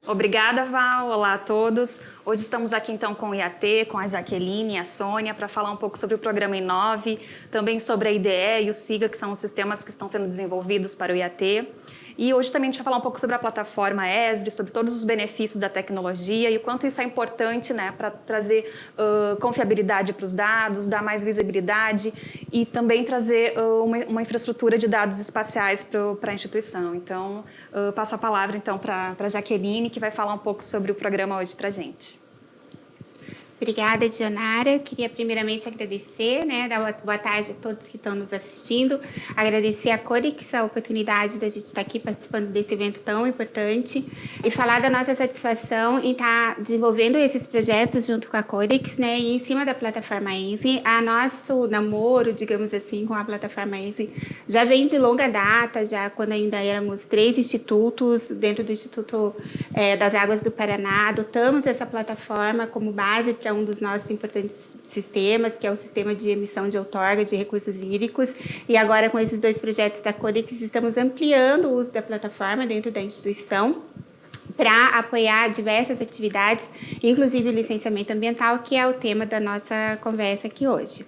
Obrigada, Val. Olá a todos. Hoje estamos aqui então com o IAT, com a Jaqueline e a Sônia, para falar um pouco sobre o programa Inove, também sobre a IDE e o SIGA, que são os sistemas que estão sendo desenvolvidos para o IAT. E hoje também a gente vai falar um pouco sobre a plataforma ESBRE, sobre todos os benefícios da tecnologia e o quanto isso é importante, né, para trazer confiabilidade para os dados, dar mais visibilidade e também trazer uma infraestrutura de dados espaciais para a instituição. Então, passo a palavra então para a Jaqueline, que vai falar um pouco sobre o programa hoje para a gente. Obrigada, Dionara. Queria primeiramente agradecer, dar boa tarde a todos que estão nos assistindo, agradecer a Corex a oportunidade da gente estar aqui participando desse evento tão importante e falar da nossa satisfação em estar desenvolvendo esses projetos junto com a Corex, e em cima da plataforma EASY. A nosso namoro, digamos assim, com a plataforma EASY já vem de longa data, já quando ainda éramos 3 institutos dentro do Instituto das Águas do Paraná, adotamos essa plataforma como base para um dos nossos importantes sistemas, que é o sistema de emissão de outorga de recursos hídricos, e agora com esses 2 projetos da Corex estamos ampliando o uso da plataforma dentro da instituição para apoiar diversas atividades, inclusive o licenciamento ambiental, que é o tema da nossa conversa aqui hoje.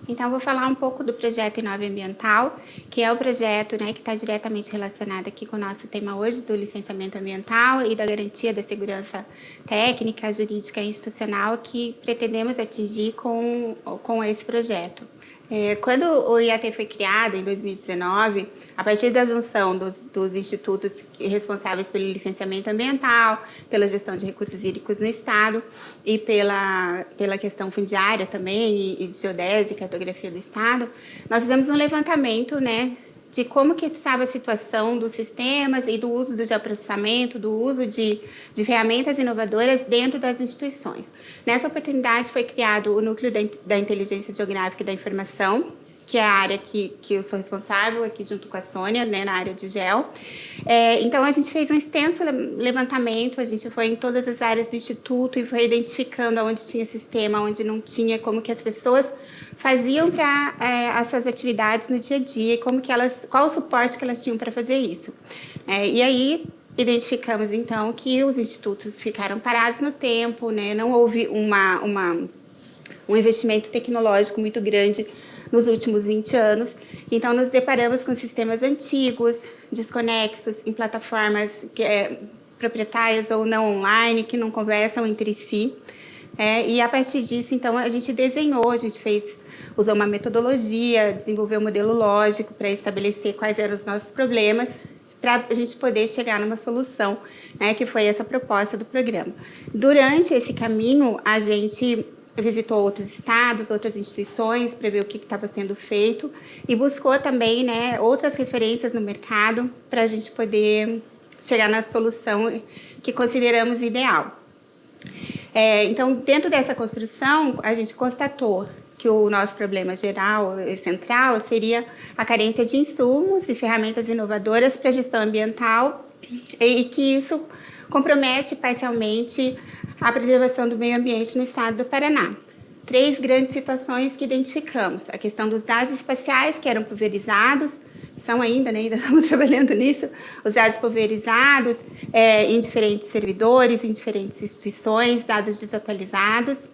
Então, vou falar um pouco do projeto Inove Ambiental, que é o projeto que está diretamente relacionado aqui com o nosso tema hoje, do licenciamento ambiental e da garantia da segurança técnica, jurídica e institucional que pretendemos atingir com esse projeto. Quando o IAT foi criado, em 2019, a partir da junção dos institutos responsáveis pelo licenciamento ambiental, pela gestão de recursos hídricos no Estado e pela questão fundiária também, e de geodésia e cartografia do Estado, nós fizemos um levantamento, de como que estava a situação dos sistemas e do uso do geoprocessamento, do uso de ferramentas inovadoras dentro das instituições. Nessa oportunidade foi criado o Núcleo da Inteligência Geográfica e da Informação, que é a área que eu sou responsável aqui junto com a Sônia, na área de geo. Então, a gente fez um extenso levantamento, a gente foi em todas as áreas do Instituto e foi identificando onde tinha sistema, onde não tinha, como que as pessoas faziam para as suas atividades no dia a dia, e qual o suporte que elas tinham para fazer isso. E aí, identificamos, então, que os institutos ficaram parados no tempo, não houve um investimento tecnológico muito grande nos últimos 20 anos. Então, nos deparamos com sistemas antigos, desconexos, em plataformas proprietárias ou não online, que não conversam entre si. E, a partir disso, então, a gente desenhou, usou uma metodologia, desenvolveu um modelo lógico para estabelecer quais eram os nossos problemas, para a gente poder chegar numa solução, que foi essa proposta do programa. Durante esse caminho, a gente visitou outros estados, outras instituições, para ver o que estava sendo feito e buscou também outras referências no mercado para a gente poder chegar na solução que consideramos ideal. Então, dentro dessa construção, a gente constatou que o nosso problema geral e central seria a carência de insumos e ferramentas inovadoras para a gestão ambiental e que isso compromete parcialmente a preservação do meio ambiente no estado do Paraná. 3 grandes situações que identificamos: a questão dos dados espaciais, que eram pulverizados, são ainda estamos trabalhando nisso, os dados pulverizados em diferentes servidores, em diferentes instituições, dados desatualizados.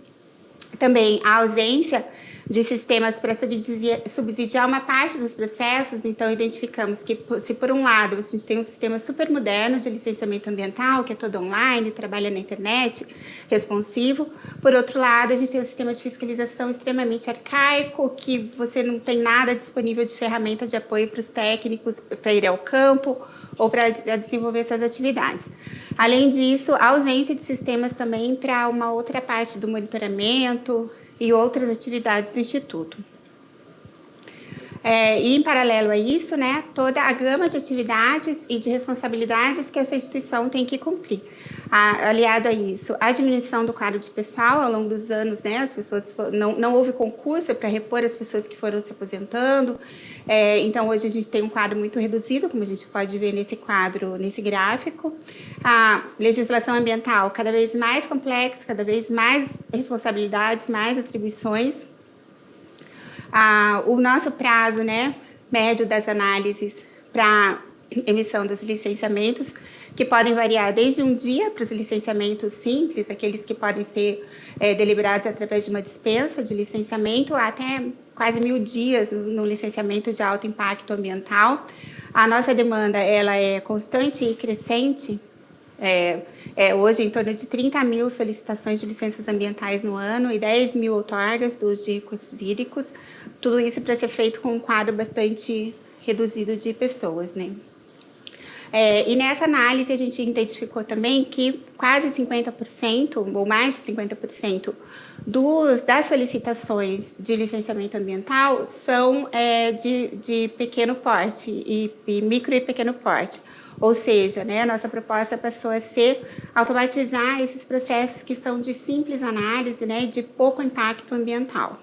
Também a ausência de sistemas para subsidiar uma parte dos processos. Então, identificamos que, se por um lado a gente tem um sistema super moderno de licenciamento ambiental, que é todo online, trabalha na internet, responsivo, por outro lado, a gente tem um sistema de fiscalização extremamente arcaico, que você não tem nada disponível de ferramenta de apoio para os técnicos para ir ao campo ou para desenvolver essas atividades. Além disso, a ausência de sistemas também para uma outra parte do monitoramento e outras atividades do Instituto. E, em paralelo a isso, toda a gama de atividades e de responsabilidades que essa instituição tem que cumprir. Aliado a isso, a diminuição do quadro de pessoal ao longo dos anos, as pessoas não houve concurso para repor as pessoas que foram se aposentando. Então, hoje a gente tem um quadro muito reduzido, como a gente pode ver nesse quadro, nesse gráfico. A legislação ambiental cada vez mais complexa, cada vez mais responsabilidades, mais atribuições. O nosso prazo médio das análises para emissão dos licenciamentos, que podem variar desde um dia para os licenciamentos simples, aqueles que podem ser deliberados através de uma dispensa de licenciamento, até quase 1.000 dias no licenciamento de alto impacto ambiental. A nossa demanda ela é constante e crescente. Hoje, em torno de 30.000 solicitações de licenças ambientais no ano e 10.000 outorgas dos recursos hídricos. Tudo isso para ser feito com um quadro bastante reduzido de pessoas, né? E nessa análise a gente identificou também que quase 50%, ou mais de 50%, das solicitações de licenciamento ambiental são de pequeno porte, e micro e pequeno porte. Ou seja, né, a nossa proposta passou a ser automatizar esses processos que são de simples análise, né, de pouco impacto ambiental.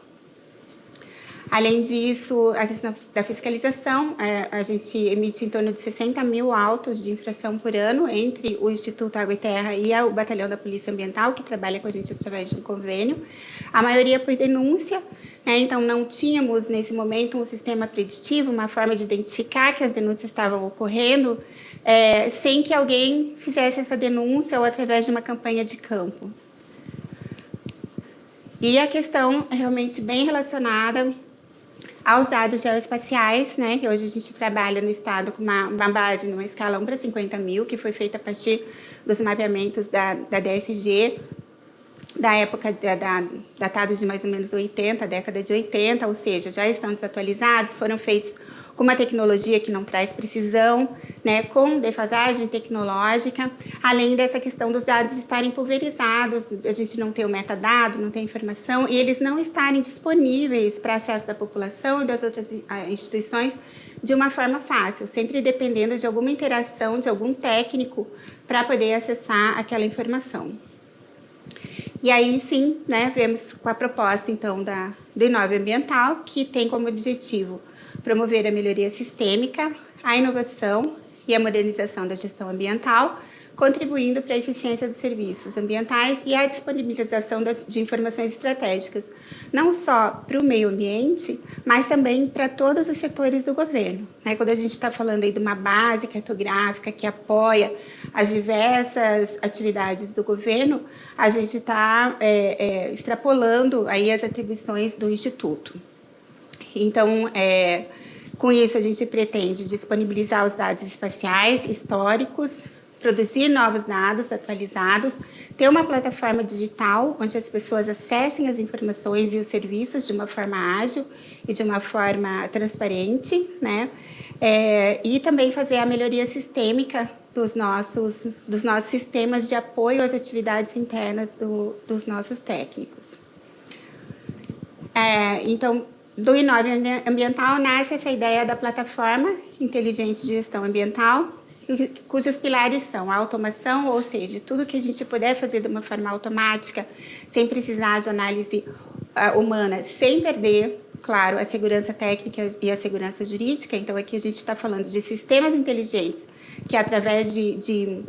Além disso, a questão da fiscalização, a gente emite em torno de 60.000 autos de infração por ano entre o Instituto Água e Terra e o Batalhão da Polícia Ambiental, que trabalha com a gente através de um convênio. A maioria por denúncia, né? Então não tínhamos nesse momento um sistema preditivo, uma forma de identificar que as denúncias estavam ocorrendo, sem que alguém fizesse essa denúncia ou através de uma campanha de campo. E a questão realmente bem relacionada aos dados geoespaciais, né, que hoje a gente trabalha no estado com uma base numa escala 1 para 50.000, que foi feita a partir dos mapeamentos da DSG, da época datados de mais ou menos 80, década de 80, ou seja, já estão desatualizados, foram feitos com uma tecnologia que não traz precisão, né, com defasagem tecnológica, além dessa questão dos dados estarem pulverizados, a gente não tem o metadado, não tem informação, e eles não estarem disponíveis para acesso da população e das outras instituições de uma forma fácil, sempre dependendo de alguma interação de algum técnico para poder acessar aquela informação. E aí, sim, né, vemos com a proposta, então, do Inove Ambiental, que tem como objetivo promover a melhoria sistêmica, a inovação e a modernização da gestão ambiental, contribuindo para a eficiência dos serviços ambientais e a disponibilização de informações estratégicas, não só para o meio ambiente, mas também para todos os setores do governo. Quando a gente está falando aí de uma base cartográfica que apoia as diversas atividades do governo, a gente está extrapolando aí as atribuições do Instituto. Então, com isso, a gente pretende disponibilizar os dados espaciais históricos, produzir novos dados atualizados, ter uma plataforma digital onde as pessoas acessem as informações e os serviços de uma forma ágil e de uma forma transparente, né? E também fazer a melhoria sistêmica dos nossos sistemas de apoio às atividades internas dos nossos técnicos. Então, do Inove Ambiental nasce essa ideia da plataforma inteligente de gestão ambiental, cujos pilares são a automação, ou seja, tudo que a gente puder fazer de uma forma automática, sem precisar de análise humana, sem perder, claro, a segurança técnica e a segurança jurídica. Então, aqui a gente está falando de sistemas inteligentes que, através de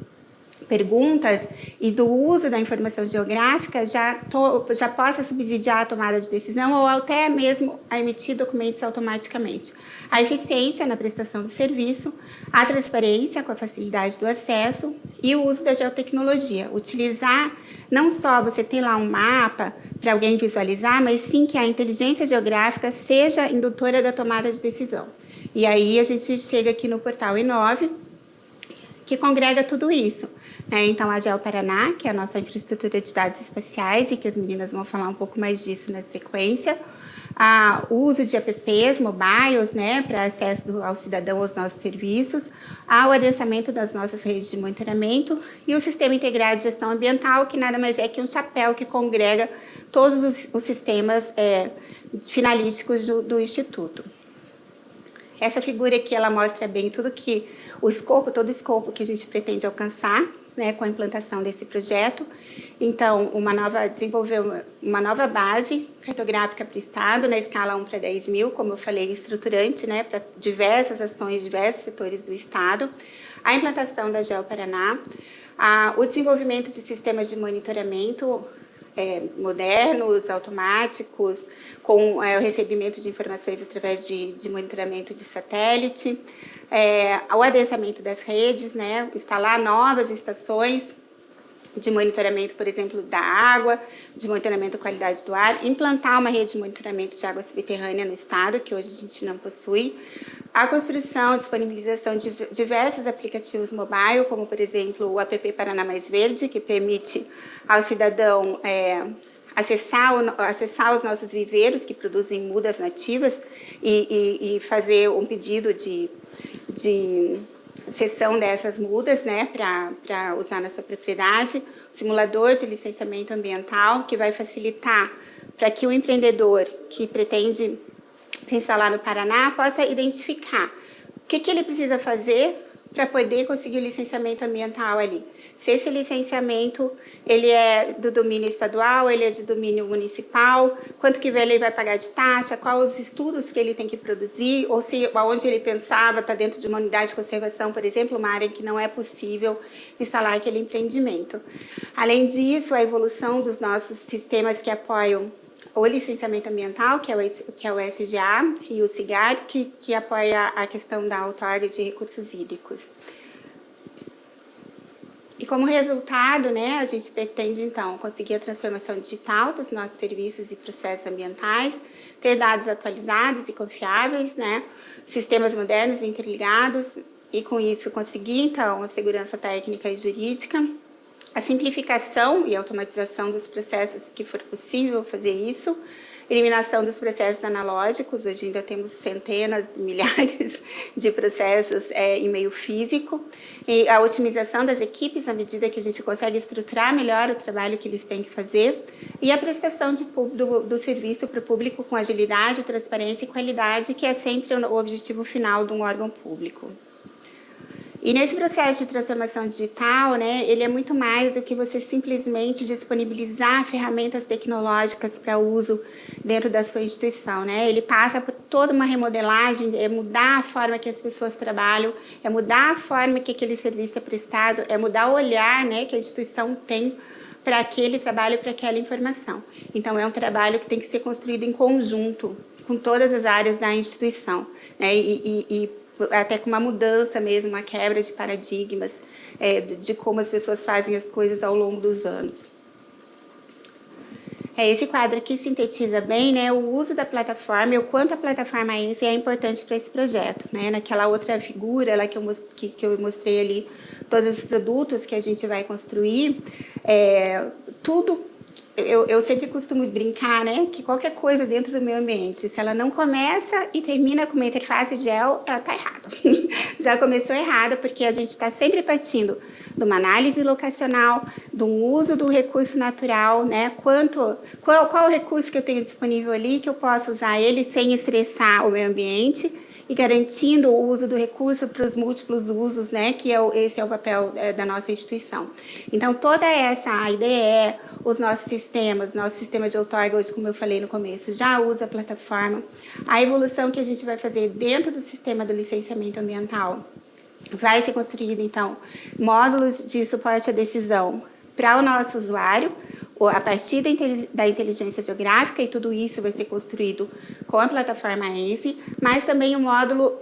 perguntas e do uso da informação geográfica, já possa subsidiar a tomada de decisão ou até mesmo a emitir documentos automaticamente. A eficiência na prestação do serviço, a transparência com a facilidade do acesso e o uso da geotecnologia. Utilizar, não só você ter lá um mapa para alguém visualizar, mas sim que a inteligência geográfica seja indutora da tomada de decisão. E aí a gente chega aqui no portal Inove, que congrega tudo isso. Então, a GeoParaná, que é a nossa infraestrutura de dados espaciais, e que as meninas vão falar um pouco mais disso na sequência, o uso de apps mobiles, né, para acesso ao cidadão aos nossos serviços, o adensamento das nossas redes de monitoramento e o Sistema Integrado de Gestão Ambiental, que nada mais é que um chapéu que congrega todos os sistemas finalísticos do Instituto. Essa figura aqui, ela mostra bem todo o escopo que a gente pretende alcançar, né, com a implantação desse projeto. Então, desenvolveu uma nova base cartográfica para o Estado, na escala 1 para 10.000, como eu falei, estruturante, né, para diversas ações, diversos setores do Estado. A implantação da GeoParaná, o desenvolvimento de sistemas de monitoramento modernos, automáticos, com o recebimento de informações através de monitoramento de satélite, o adensamento das redes, né? Instalar novas estações de monitoramento, por exemplo, da água, de monitoramento da qualidade do ar, implantar uma rede de monitoramento de água subterrânea no estado, que hoje a gente não possui, a construção, disponibilização de diversos aplicativos mobile, como, por exemplo, o app Paraná Mais Verde, que permite ao cidadão acessar os nossos viveiros, que produzem mudas nativas, e fazer um pedido de cessão dessas mudas, né, para usar na sua propriedade, o simulador de licenciamento ambiental, que vai facilitar para que o empreendedor que pretende se instalar no Paraná possa identificar o que ele precisa fazer para poder conseguir o licenciamento ambiental ali. Se esse licenciamento ele é do domínio estadual, ele é de domínio municipal, quanto que ele vai pagar de taxa, quais os estudos que ele tem que produzir, ou se onde ele pensava está dentro de uma unidade de conservação, por exemplo, uma área em que não é possível instalar aquele empreendimento. Além disso, a evolução dos nossos sistemas que apoiam o licenciamento ambiental, que é o SGA, e o CIGAR, que apoia a questão da outorga de recursos hídricos. E como resultado, né, a gente pretende, então, conseguir a transformação digital dos nossos serviços e processos ambientais, ter dados atualizados e confiáveis, né, sistemas modernos e interligados, e com isso conseguir, então, a segurança técnica e jurídica, a simplificação e automatização dos processos que for possível fazer isso, eliminação dos processos analógicos, hoje ainda temos centenas, milhares de processos em meio físico, e a otimização das equipes à medida que a gente consegue estruturar melhor o trabalho que eles têm que fazer, e a prestação do serviço para o público com agilidade, transparência e qualidade, que é sempre o objetivo final de um órgão público. E nesse processo de transformação digital, né, ele é muito mais do que você simplesmente disponibilizar ferramentas tecnológicas para uso dentro da sua instituição, né? Ele passa por toda uma remodelagem, é mudar a forma que as pessoas trabalham, é mudar a forma que aquele serviço é prestado, é mudar o olhar, né, que a instituição tem para aquele trabalho, para aquela informação. Então, é um trabalho que tem que ser construído em conjunto com todas as áreas da instituição, né? E até com uma mudança mesmo, uma quebra de paradigmas de como as pessoas fazem as coisas ao longo dos anos. Esse quadro aqui sintetiza bem, né, o uso da plataforma e o quanto a plataforma AENSE é importante para esse projeto, né? Naquela outra figura lá que eu mostrei ali, todos os produtos que a gente vai construir, tudo. Eu sempre costumo brincar, né, que qualquer coisa dentro do meio ambiente, se ela não começa e termina com uma interface gel, ela está errada. Já começou errada, porque a gente está sempre partindo de uma análise locacional, do uso do recurso natural, né, qual o recurso que eu tenho disponível ali, que eu posso usar ele sem estressar o meio ambiente, e garantindo o uso do recurso para os múltiplos usos, né, que esse é o papel da nossa instituição. Então, toda essa IDE, os nossos sistemas, nosso sistema de outorga, hoje, como eu falei no começo, já usa a plataforma. A evolução que a gente vai fazer dentro do sistema do licenciamento ambiental vai ser construído, então, módulos de suporte à decisão para o nosso usuário, a partir da inteligência geográfica, e tudo isso vai ser construído com a plataforma AENSE, mas também o módulo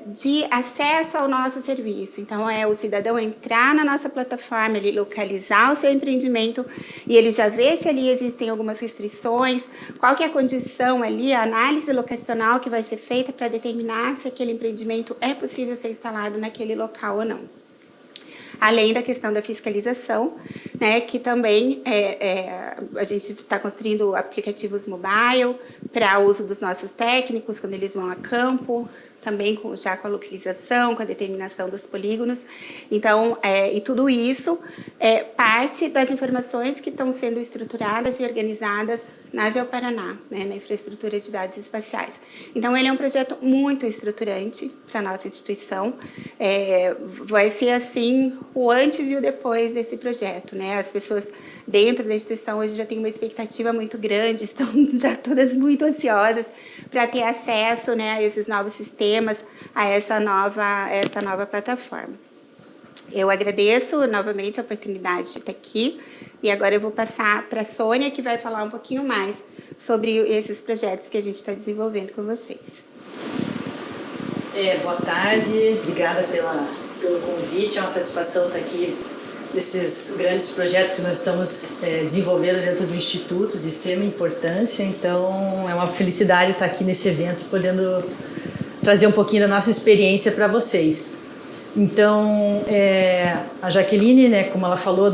de acesso ao nosso serviço. Então, o cidadão entrar na nossa plataforma, ele localizar o seu empreendimento e ele já vê se ali existem algumas restrições, qual que é a condição ali, a análise locacional que vai ser feita para determinar se aquele empreendimento é possível ser instalado naquele local ou não. Além da questão da fiscalização, né, que também a gente está construindo aplicativos mobile para uso dos nossos técnicos quando eles vão a campo, também já com a localização, com a determinação dos polígonos. Então, e tudo isso é parte das informações que estão sendo estruturadas e organizadas na GeoParaná, né, na infraestrutura de dados espaciais. Então, ele é um projeto muito estruturante para a nossa instituição. Vai ser, assim, o antes e o depois desse projeto, né? As pessoas dentro da instituição hoje já têm uma expectativa muito grande, estão já todas muito ansiosas para ter acesso, né, a esses novos sistemas, a essa nova plataforma. Eu agradeço novamente a oportunidade de estar aqui e agora eu vou passar para a Sônia, que vai falar um pouquinho mais sobre esses projetos que a gente está desenvolvendo com vocês. Boa tarde, obrigada pelo convite, é uma satisfação estar aqui nesses grandes projetos que nós estamos desenvolvendo dentro do Instituto, de extrema importância, então é uma felicidade estar aqui nesse evento, podendo trazer um pouquinho da nossa experiência para vocês. Então, a Jaqueline, né, como ela falou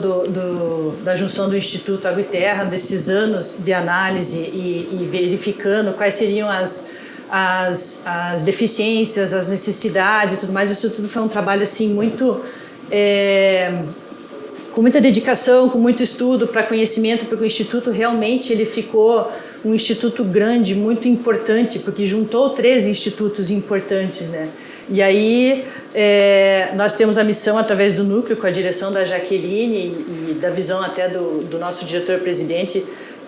da junção do Instituto Água e Terra, desses anos de análise e verificando quais seriam as deficiências, as necessidades e tudo mais, isso tudo foi um trabalho assim muito com muita dedicação, com muito estudo para conhecimento, porque o Instituto realmente ele ficou um instituto grande, muito importante, porque juntou 13 institutos importantes, né? E aí nós temos a missão, através do núcleo, com a direção da Jaqueline e da visão até do nosso diretor-presidente,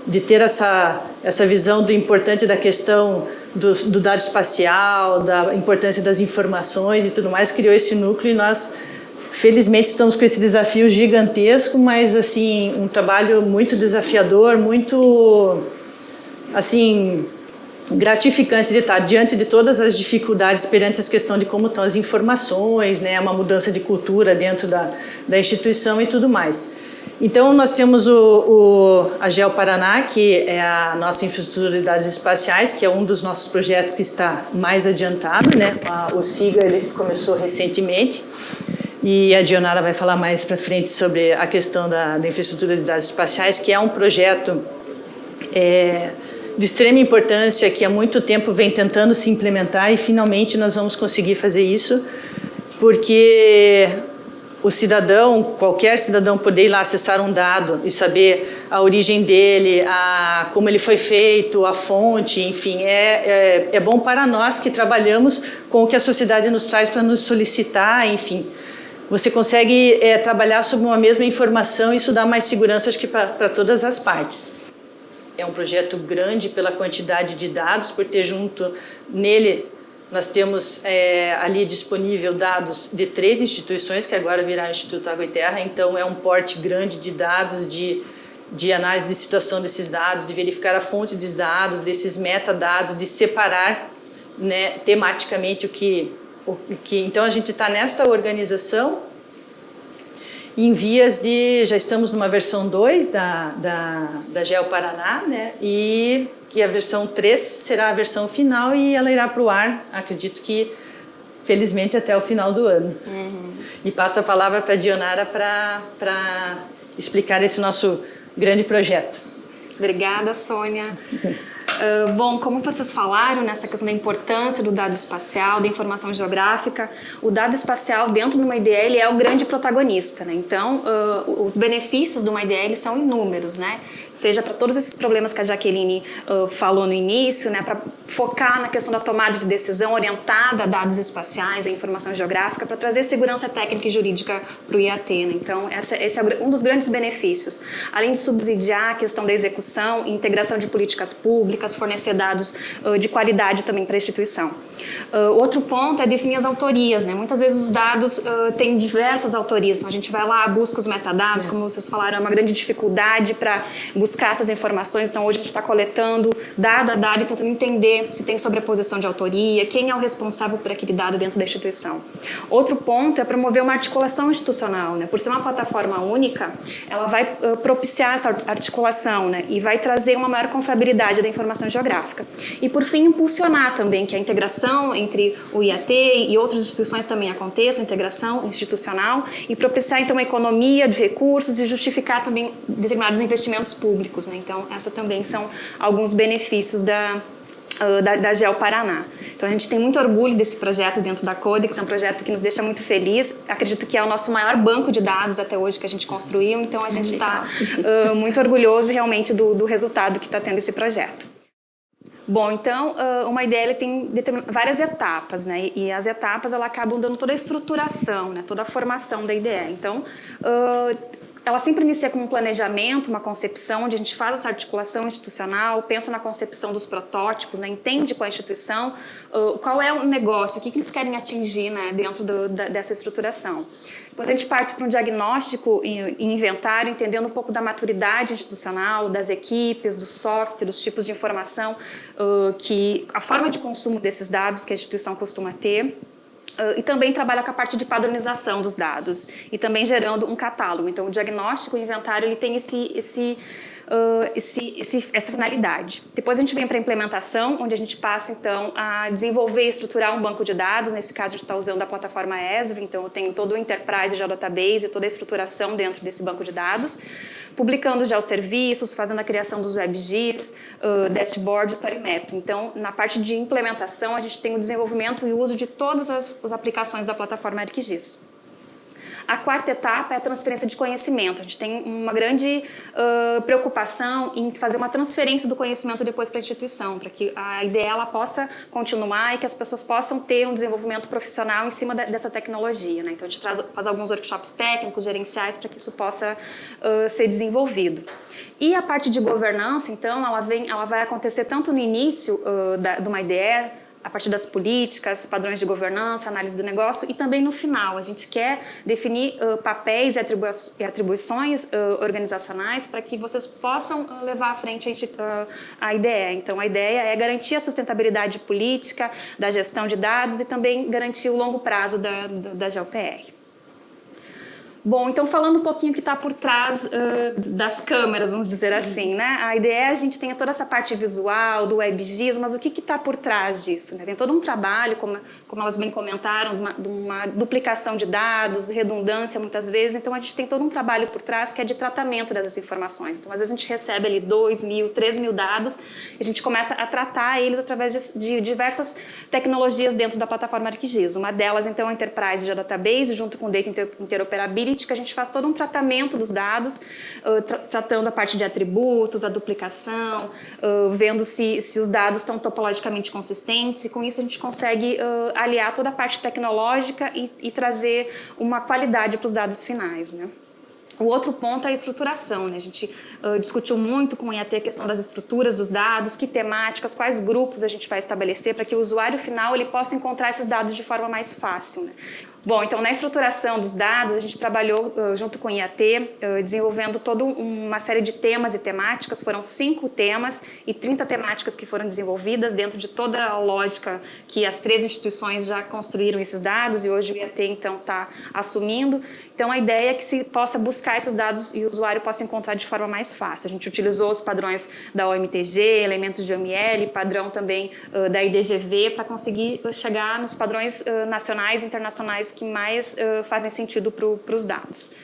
de ter essa visão do importante da questão do dado espacial, da importância das informações e tudo mais, criou esse núcleo e nós, felizmente, estamos com esse desafio gigantesco, mas assim, um trabalho muito desafiador, muito assim, gratificante de estar diante de todas as dificuldades perante a questão de como estão as informações, né, uma mudança de cultura dentro da instituição e tudo mais. Então, nós temos a GEO Paraná, que é a nossa infraestrutura de dados espaciais, que é um dos nossos projetos que está mais adiantado, né? O SIGA ele começou recentemente e a Dionara vai falar mais para frente sobre a questão da infraestrutura de dados espaciais, que é um projeto de extrema importância, que há muito tempo vem tentando se implementar e finalmente nós vamos conseguir fazer isso, porque o cidadão, qualquer cidadão poder ir lá acessar um dado e saber a origem dele, como ele foi feito, a fonte, enfim, é bom para nós que trabalhamos com o que a sociedade nos traz para nos solicitar, enfim. Você consegue trabalhar sobre uma mesma informação e isso dá mais segurança, acho que para todas as partes. É um projeto grande pela quantidade de dados, por ter junto nele, nós temos ali disponível dados de 3 instituições, que agora virá o Instituto Água e Terra, então é um porte grande de dados, de análise de situação desses dados, de verificar a fonte dos dados, desses metadados, de separar, né, tematicamente o que... Então a gente está nessa organização, em vias de... Já estamos numa versão 2 da GEO Paraná, né? E a versão 3 será a versão final e ela irá para o ar, acredito que, felizmente, até o final do ano. Uhum. E passo a palavra para a Dionara para explicar esse nosso grande projeto. Obrigada, Sônia. Bom, como vocês falaram nessa questão da importância do dado espacial, da informação geográfica, o dado espacial dentro de uma IDL é o grande protagonista, né? Então, os benefícios de uma IDL são inúmeros, né? Seja para todos esses problemas que a Jaqueline falou no início, né? Para focar na questão da tomada de decisão orientada a dados espaciais, a informação geográfica, para trazer segurança técnica e jurídica para o IAT, né? Então, esse é um dos grandes benefícios. Além de subsidiar a questão da execução e integração de políticas públicas, fornecer dados de qualidade também para a instituição. Outro ponto é definir as autorias, né? Muitas vezes os dados têm diversas autorias, então a gente vai lá, busca os metadados, como vocês falaram, é uma grande dificuldade para buscar essas informações, então hoje a gente está coletando dado a dado e tentando entender se tem sobreposição de autoria, quem é o responsável por aquele dado dentro da instituição. Outro ponto é promover uma articulação institucional, né? Por ser uma plataforma única, ela vai propiciar essa articulação, né? E vai trazer uma maior confiabilidade da informação geográfica. E, por fim, impulsionar também que a integração entre o IAT e outras instituições também aconteça, a integração institucional, e propiciar, então, a economia de recursos e justificar também determinados investimentos públicos, né? Então, esses também são alguns benefícios da GEO Paraná. Então, a gente tem muito orgulho desse projeto dentro da Codex, é um projeto que nos deixa muito feliz. Acredito que é o nosso maior banco de dados até hoje que a gente construiu, então a gente está muito orgulhoso realmente do resultado que está tendo esse projeto. Bom, então, uma IDL tem várias etapas, né? E as etapas, elas acabam dando toda a estruturação, né? Toda a formação da IDE. Então, ela sempre inicia com um planejamento, uma concepção, onde a gente faz essa articulação institucional, pensa na concepção dos protótipos, né, entende com a instituição qual é o negócio, o que eles querem atingir, né, dentro dessa estruturação. Depois a gente parte para um diagnóstico e inventário, entendendo um pouco da maturidade institucional, das equipes, do software, dos tipos de informação, a forma de consumo desses dados que a instituição costuma ter. E também trabalha com a parte de padronização dos dados e também gerando um catálogo. Então, o diagnóstico e o inventário ele tem essa finalidade. Depois a gente vem para a implementação, onde a gente passa então a desenvolver e estruturar um banco de dados. Nesse caso, a gente está usando a plataforma Esri, então eu tenho todo o Enterprise Geodatabase e toda a estruturação dentro desse banco de dados, publicando já os serviços, fazendo a criação dos WebGIS, dashboards, story maps. Então, na parte de implementação, a gente tem o desenvolvimento e o uso de todas as aplicações da plataforma ArcGIS. A quarta etapa é a transferência de conhecimento. A gente tem uma grande preocupação em fazer uma transferência do conhecimento depois para a instituição, para que a IDE ela possa continuar e que as pessoas possam ter um desenvolvimento profissional em cima dessa tecnologia, né? Então, a gente faz alguns workshops técnicos, gerenciais, para que isso possa ser desenvolvido. E a parte de governança, então, ela vai acontecer tanto no início de uma IDE, a partir das políticas, padrões de governança, análise do negócio, e também no final. A gente quer definir papéis e atribuições organizacionais para que vocês possam levar à frente a ideia. Então, a ideia é garantir a sustentabilidade política da gestão de dados e também garantir o longo prazo da GeoPR. Bom, então falando um pouquinho o que está por trás das câmeras, vamos dizer assim, né? A ideia é a gente tem toda essa parte visual, do WebGIS, mas o que está por trás disso? Né? Tem todo um trabalho, como elas bem comentaram, de uma duplicação de dados, redundância muitas vezes, então a gente tem todo um trabalho por trás que é de tratamento dessas informações. Então, às vezes a gente recebe ali 2.000, 3.000 dados e a gente começa a tratar eles através de diversas tecnologias dentro da plataforma ArcGIS. Uma delas, então, é o Enterprise Geodatabase, junto com o Data Interoperability, que a gente faz todo um tratamento dos dados, tratando a parte de atributos, a duplicação, vendo se os dados estão topologicamente consistentes, e com isso a gente consegue aliar toda a parte tecnológica e trazer uma qualidade para os dados finais, né? O outro ponto é a estruturação, né? A gente discutiu muito com o IAT a questão das estruturas dos dados, que temáticas, quais grupos a gente vai estabelecer para que o usuário final ele possa encontrar esses dados de forma mais fácil, né? Bom, então na estruturação dos dados a gente trabalhou junto com o IAT, desenvolvendo toda uma série de temas e temáticas. Foram 5 temas e 30 temáticas que foram desenvolvidas dentro de toda a lógica que as 3 instituições já construíram esses dados e hoje o IAT então está assumindo. Então a ideia é que se possa buscar esses dados e o usuário possa encontrar de forma mais fácil. A gente utilizou os padrões da OMTG, elementos de OML, padrão também da IDGV para conseguir chegar nos padrões nacionais e internacionais que mais fazem sentido para os dados.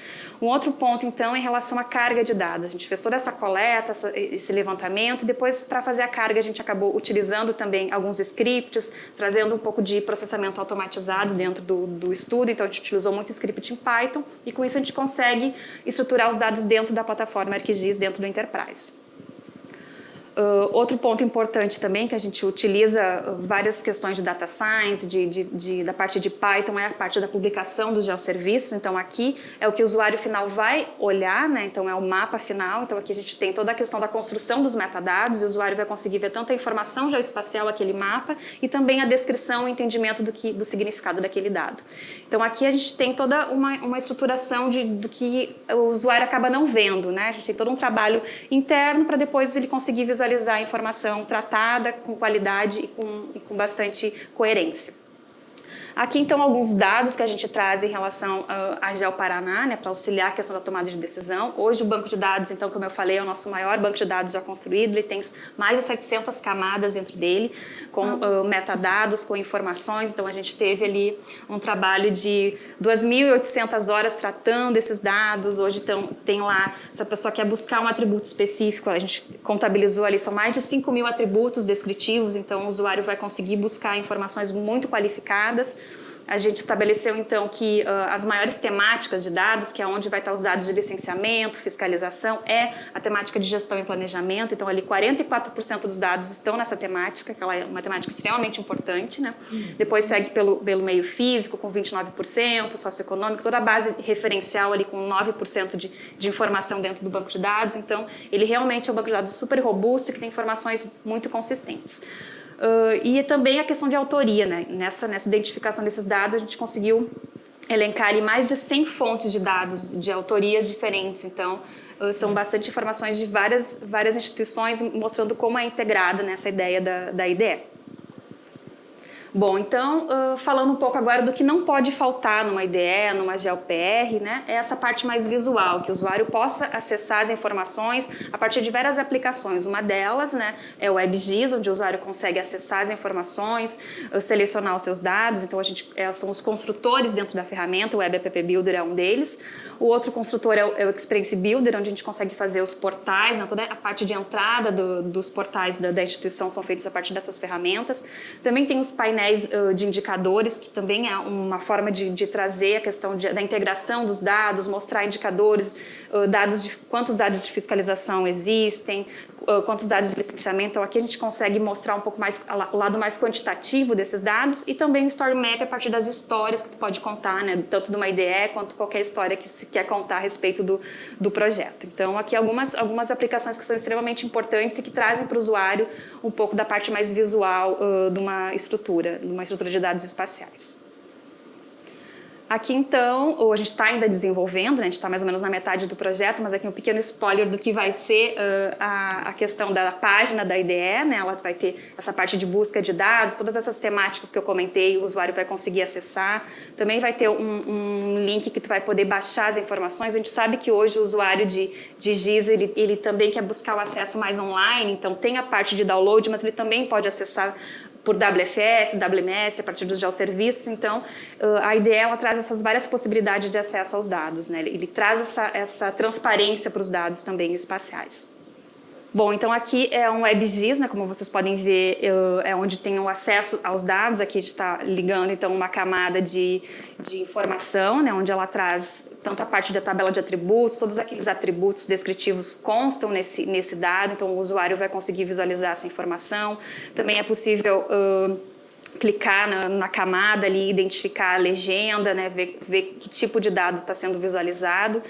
Um outro ponto, então, é em relação à carga de dados. A gente fez toda essa coleta, esse levantamento, e depois, para fazer a carga, a gente acabou utilizando também alguns scripts, trazendo um pouco de processamento automatizado dentro do estudo. Então, a gente utilizou muito script em Python, e com isso a gente consegue estruturar os dados dentro da plataforma ArcGIS, dentro do Enterprise. Outro ponto importante também, que a gente utiliza várias questões de data science, da parte de Python, é a parte da publicação dos geosserviços. Então, aqui é o que o usuário final vai olhar, né? Então, é o mapa final. Então, aqui a gente tem toda a questão da construção dos metadados, e o usuário vai conseguir ver tanto a informação geoespacial, aquele mapa, e também a descrição e entendimento do significado daquele dado. Então, aqui a gente tem toda uma estruturação do que o usuário acaba não vendo, né? A gente tem todo um trabalho interno para depois ele conseguir visualizar a informação tratada com qualidade e com bastante coerência. Aqui, então, alguns dados que a gente traz em relação à GeoParaná, né, para auxiliar a questão da tomada de decisão. Hoje, o banco de dados, então, como eu falei, é o nosso maior banco de dados já construído. Ele tem mais de 700 camadas dentro dele, com metadados, com informações. Então, a gente teve ali um trabalho de 2.800 horas tratando esses dados. Hoje, tem lá, se a pessoa quer buscar um atributo específico, a gente contabilizou ali, são mais de 5.000 atributos descritivos. Então, o usuário vai conseguir buscar informações muito qualificadas. a gente estabeleceu, então, que as maiores temáticas de dados, que é onde vai estar os dados de licenciamento, fiscalização, é a temática de gestão e planejamento. Então, ali 44% dos dados estão nessa temática, que ela é uma temática extremamente importante, né? Depois segue pelo meio físico, com 29%, socioeconômico, toda a base referencial ali com 9% de informação dentro do banco de dados. Então, ele realmente é um banco de dados super robusto e que tem informações muito consistentes. E também a questão de autoria, né? Nessa identificação desses dados, a gente conseguiu elencar ali mais de 100 fontes de dados de autorias diferentes. Então, são bastante informações de várias instituições, mostrando como é integrada nessa ideia da IDE. Bom, então, falando um pouco agora do que não pode faltar numa IDE, numa GeoPR, né, é essa parte mais visual, que o usuário possa acessar as informações a partir de várias aplicações. Uma delas, né, é o WebGIS, onde o usuário consegue acessar as informações, selecionar os seus dados. Então, são os construtores dentro da ferramenta, o Web App Builder é um deles. O outro construtor é o Experience Builder, onde a gente consegue fazer os portais, né, toda a parte de entrada dos portais da instituição são feitos a partir dessas ferramentas. Também tem os painéis de indicadores, que também é uma forma de trazer a questão da integração dos dados, mostrar indicadores, quantos dados de fiscalização existem, quantos dados de licenciamento. Então, aqui a gente consegue mostrar um pouco mais o lado mais quantitativo desses dados, e também o Story Map a partir das histórias que tu pode contar, né, tanto de uma IDE quanto qualquer história que se quer contar a respeito do projeto. Então, aqui algumas aplicações que são extremamente importantes e que trazem para o usuário um pouco da parte mais visual de uma estrutura de dados espaciais. Aqui, então, a gente está ainda desenvolvendo, né? A gente está mais ou menos na metade do projeto, mas aqui um pequeno spoiler do que vai ser a questão da página da IDE, né? Ela vai ter essa parte de busca de dados, todas essas temáticas que eu comentei, o usuário vai conseguir acessar. Também vai ter um link que tu vai poder baixar as informações. A gente sabe que hoje o usuário de GIS, ele também quer buscar o acesso mais online, então tem a parte de download, mas ele também pode acessar por WFS, WMS, a partir dos geosserviços. Então, a IDE ela traz essas várias possibilidades de acesso aos dados, né? Ele traz essa transparência para os dados também espaciais. Bom, então aqui é um WebGIS, né? Como vocês podem ver, é onde tem o acesso aos dados. Aqui a gente está ligando então uma camada de informação, né? Onde ela traz tanto a parte da tabela de atributos, todos aqueles atributos descritivos constam nesse dado, então o usuário vai conseguir visualizar essa informação. Também é possível clicar na camada ali, identificar a legenda, né? Ver que tipo de dado está sendo visualizado.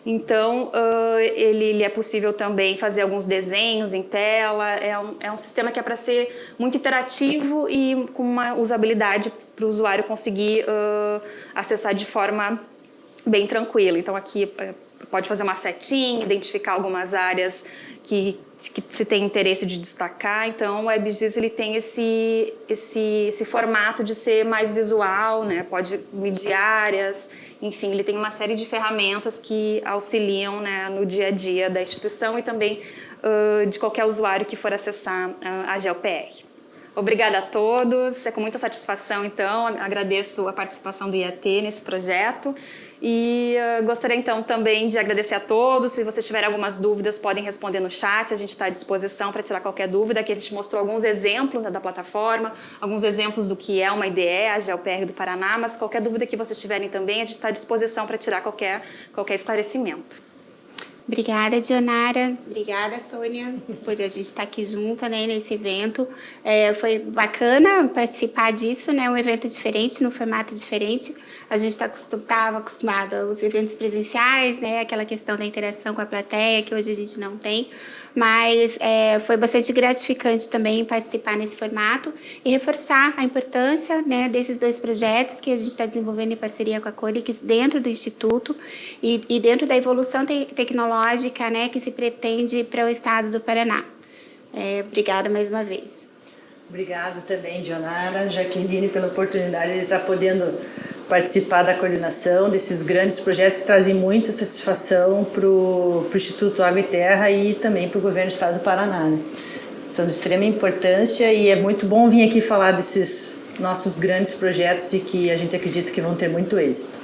Então, ele é possível também fazer alguns desenhos em tela. É um sistema que é para ser muito interativo e com uma usabilidade para o usuário conseguir acessar de forma bem tranquila. Então, aqui pode fazer uma setinha, identificar algumas áreas que se tem interesse de destacar. Então, o WebGIS ele tem esse formato de ser mais visual, né? Pode medir áreas, enfim, ele tem uma série de ferramentas que auxiliam, né, no dia a dia da instituição e também de qualquer usuário que for acessar a GeoPR. Obrigada a todos, é com muita satisfação, então, agradeço a participação do IAT nesse projeto e gostaria, então, também de agradecer a todos. Se vocês tiverem algumas dúvidas, podem responder no chat, a gente está à disposição para tirar qualquer dúvida. Aqui a gente mostrou alguns exemplos, né, da plataforma, alguns exemplos do que é uma IDE, a GeoPR do Paraná, mas qualquer dúvida que vocês tiverem também, a gente está à disposição para tirar qualquer esclarecimento. Obrigada, Dionara. Obrigada, Sônia, por a gente estar aqui junto, né, nesse evento. Foi bacana participar disso, né, um evento diferente, num formato diferente. A gente estava acostumado aos eventos presenciais, né, aquela questão da interação com a plateia, que hoje a gente não tem. Mas foi bastante gratificante também participar nesse formato e reforçar a importância, né, desses dois projetos que a gente está desenvolvendo em parceria com a Corix dentro do Instituto e dentro da evolução tecnológica, né, que se pretende para o estado do Paraná. Obrigada mais uma vez. Obrigada também, Dionara, Jaqueline, pela oportunidade de estar podendo participar da coordenação desses grandes projetos que trazem muita satisfação para o Instituto Água e Terra e também para o Governo do Estado do Paraná, né? São de extrema importância e é muito bom vir aqui falar desses nossos grandes projetos e que a gente acredita que vão ter muito êxito.